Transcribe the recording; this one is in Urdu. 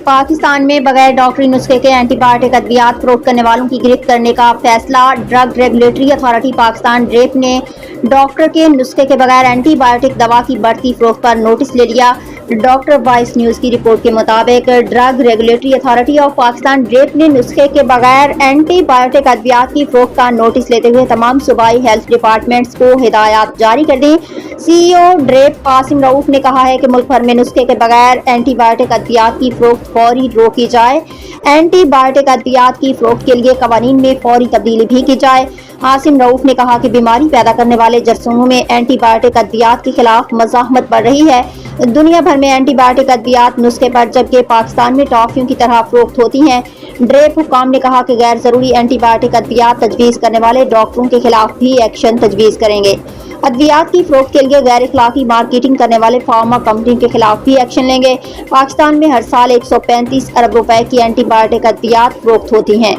پاکستان میں بغیر ڈاکٹری نسخے کے اینٹی بایوٹک ادویات فروخت کرنے والوں کی گرفت کرنے کا فیصلہ۔ Drug regulatory authority Pakistan DRAP نے ڈاکٹر کے نسخے کے بغیر اینٹی بایوٹک دوا کی بڑھتی فروخت پر نوٹس لے لیا۔ ڈاکٹر وائس نیوز کی رپورٹ کے مطابق drug regulatory authority of Pakistan DRAP نے نسخے کے بغیر اینٹی بایوٹک ادویات کی فروخت کا نوٹس لیتے ہوئے تمام صوبائی ہیلتھ ڈپارٹمنٹس کو ہدایات جاری کر دی۔ سی ای او ڈریپ قاسم رؤف نے کہا ہے کہ ملک بھر میں نسخے کے بغیر اینٹی بایوٹک ادویات کی فروخت فوری روکی جائے۔ اینٹی بایوٹک ادویات کی فروخت کے لیے قوانین میں فوری تبدیلی بھی کی جائے۔ قاسم رؤف نے کہا کہ بیماری پیدا کرنے والے جراثیموں میں اینٹی بایوٹک ادویات کے خلاف مزاحمت بڑھ رہی ہے۔ دنیا بھر میں اینٹی بایوٹک ادویات نسخے پر جبکہ پاکستان میں ٹافیوں کی طرح فروخت ہوتی ہیں۔ ڈریپ حکام نے کہا کہ غیر ضروری اینٹی بایوٹک ادویات تجویز کرنے والے ڈاکٹروں کے خلاف بھی ایکشن تجویز کریں گے۔ ادویات کی فروخت کے لیے غیر اخلاقی مارکیٹنگ کرنے والے فارما کمپنی کے خلاف بھی ایکشن لیں گے۔ پاکستان میں ہر سال 135 ارب روپے کی اینٹی بایوٹک ادویات فروخت ہوتی ہیں۔